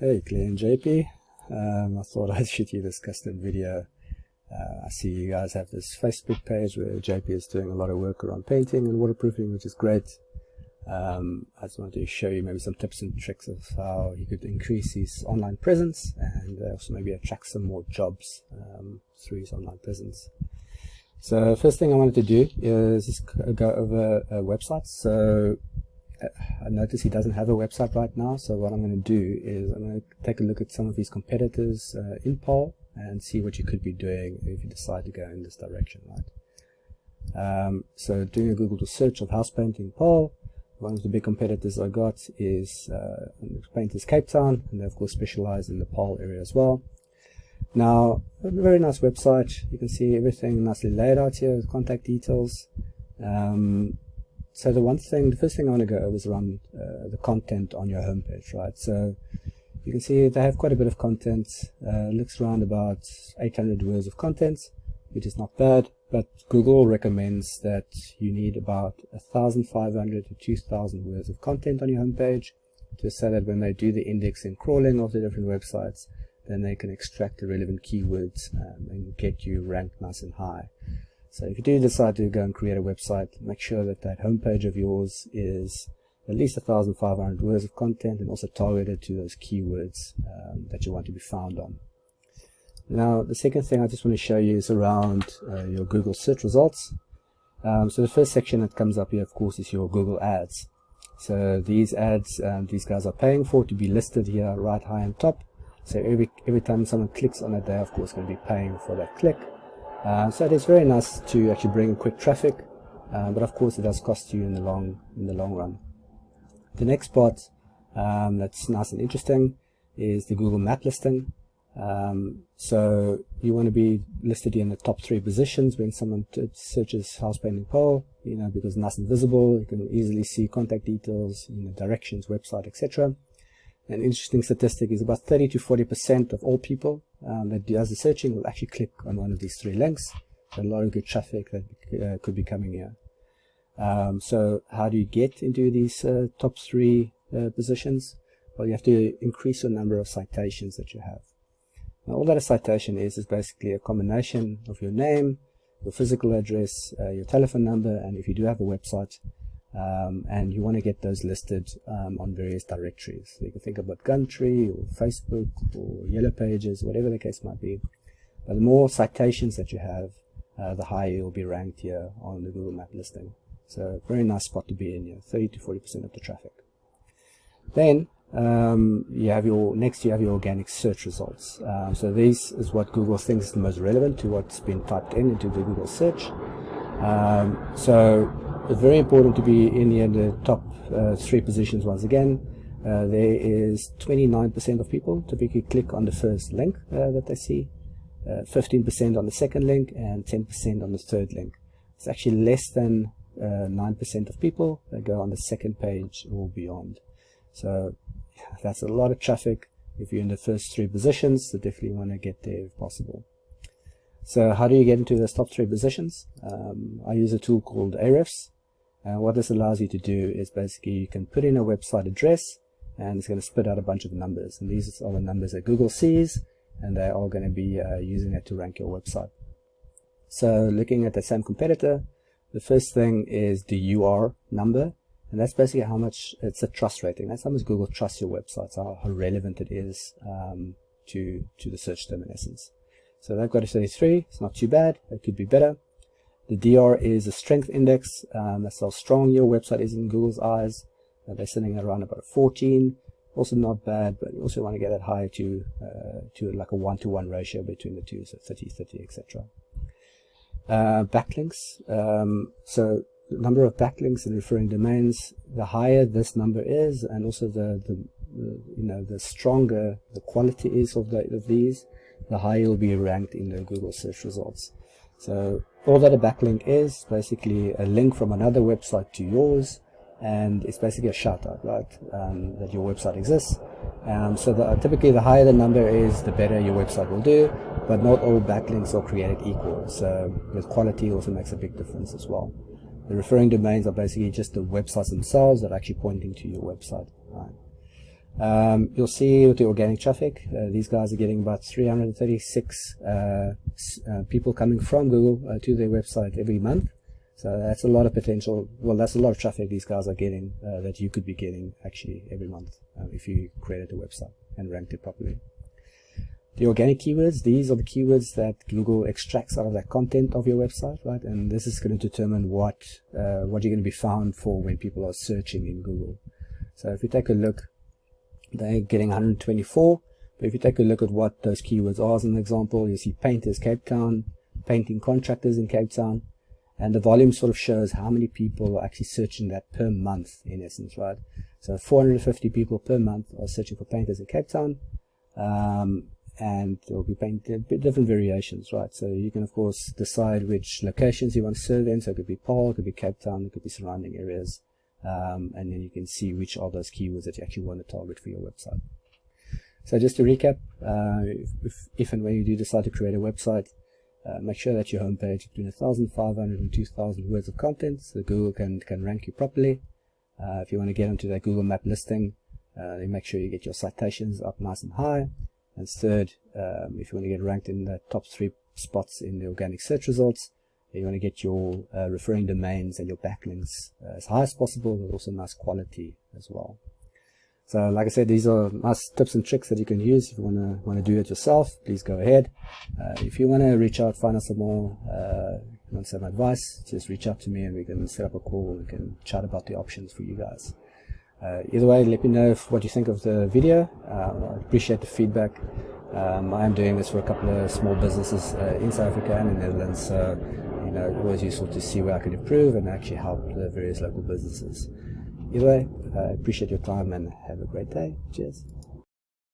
Hey, Glenn JP. I thought I'd shoot you this custom video. I see you guys have this Facebook page where JP is doing a lot of work around painting and waterproofing, which is great. I just wanted to show you maybe some tips and tricks of how you could increase his online presence and also maybe attract some more jobs through his online presence. So first thing I wanted to do is just go over websites. So I notice he doesn't have a website right now, so what I'm going to do is I'm going to take a look at some of his competitors in Pole and see what you could be doing if you decide to go in this direction, right? So doing a Google search of house painting Pole, one of the big competitors I got is Painters Cape Town, and they of course specialize in the Pole area as well. Now, a very nice website. You can see everything nicely laid out here with contact details. So the first thing I want to go over is around the content on your homepage, right? So you can see they have quite a bit of content. Looks around about 800 words of content, which is not bad, but Google recommends that you need about 1,500 to 2,000 words of content on your homepage, just so that when they do the indexing and crawling of the different websites, then they can extract the relevant keywords and get you ranked nice and high. So if you do decide to go and create a website, make sure that that homepage of yours is at least 1,500 words of content and also targeted to those keywords that you want to be found on. Now, the second thing I just want to show you is around your Google search results. So the first section that comes up here, of course, is your Google ads. So these ads, these guys are paying for to be listed here right high on top. So every time someone clicks on it, they're of course going to be paying for that click. So it is very nice to actually bring in quick traffic, but of course it does cost you in the long run. The next part that's nice and interesting is the Google map listing. So you want to be listed in the top 3 positions when someone searches house painting Pole, because it's nice and visible. You can easily see contact details, directions, website, etc. An interesting statistic is about 30 to 40% of all people that does the searching will actually click on one of these 3 links. So a lot of good traffic that could be coming here. So how do you get into these top 3 positions? Well, you have to increase your number of citations that you have. Now, all that a citation is basically a combination of your name, your physical address, your telephone number, and if you do have a website, and you want to get those listed on various directories. So you can think about Gumtree or Facebook or Yellow Pages, whatever the case might be. But the more citations that you have, the higher you'll be ranked here on the Google Map listing. So very nice spot to be in here, 30 to 40% of the traffic. Then you have your organic search results. So this is what Google thinks is the most relevant to what's been typed into the Google search. So it's very important to be in the top 3 positions once again. There is 29% of people typically click on the first link that they see, 15% on the second link, and 10% on the third link. It's actually less than 9% of people that go on the second page or beyond. So that's a lot of traffic. If you're in the first 3 positions, so definitely want to get there if possible. So how do you get into those top 3 positions? I use a tool called Ahrefs. What this allows you to do is basically you can put in a website address and it's going to spit out a bunch of numbers. And these are the numbers that Google sees, and they are going to be using it to rank your website. So looking at the same competitor, the first thing is the UR number. And that's basically how much it's a trust rating. That's how much Google trusts your website, how relevant it is to the search term in essence. So they've got a 33. It's not too bad. It could be better. The DR is a strength index. That's how strong your website is in Google's eyes. They're sitting around about 14. Also not bad, but you also want to get it higher to like a 1-to-1 ratio between the two, so 30-30, etc. Backlinks. So the number of backlinks and referring domains, the higher this number is, and also the stronger the quality is of these, the higher you'll be ranked in the Google search results. So all that a backlink is basically a link from another website to yours, and it's basically a shout out, right, that your website exists. So typically the higher the number is, the better your website will do, but not all backlinks are created equal. So the quality also makes a big difference as well. The referring domains are basically just the websites themselves that are actually pointing to your website. Right. You'll see with the organic traffic, these guys are getting about 336 people coming from Google to their website every month. So that's a lot of potential. Well, that's a lot of traffic these guys are getting that you could be getting actually every month if you created a website and ranked it properly. The organic keywords, these are the keywords that Google extracts out of that content of your website, right? And this is going to determine what you're going to be found for when people are searching in Google. So if you take a look, they're getting 124. But if you take a look at what those keywords are, as an example, you see painters Cape Town, painting contractors in Cape Town, and the volume sort of shows how many people are actually searching that per month, in essence, right? So 450 people per month are searching for painters in Cape Town. And there will be different variations, right? So you can of course decide which locations you want to serve in. So it could be Paarl, it could be Cape Town, it could be surrounding areas, and then you can see which are those keywords that you actually want to target for your website. So just to recap, if and when you do decide to create a website, make sure that your homepage is between 1,500 and 2,000 words of content, so Google can rank you properly. If you want to get onto that Google Map listing, then make sure you get your citations up nice and high. And third, if you want to get ranked in the top 3 spots in the organic search results, you want to get your referring domains and your backlinks as high as possible, but also nice quality as well. So like I said, these are nice tips and tricks that you can use. If you want to do it yourself, please go ahead. If you want to reach out, find out some more, want some advice, just reach out to me and we can set up a call and we can chat about the options for you guys. Either way, let me know what you think of the video. I appreciate the feedback. I am doing this for a couple of small businesses in South Africa and in the Netherlands, so always useful to see where I can improve and actually help the various local businesses. Either way, I appreciate your time and have a great day. Cheers.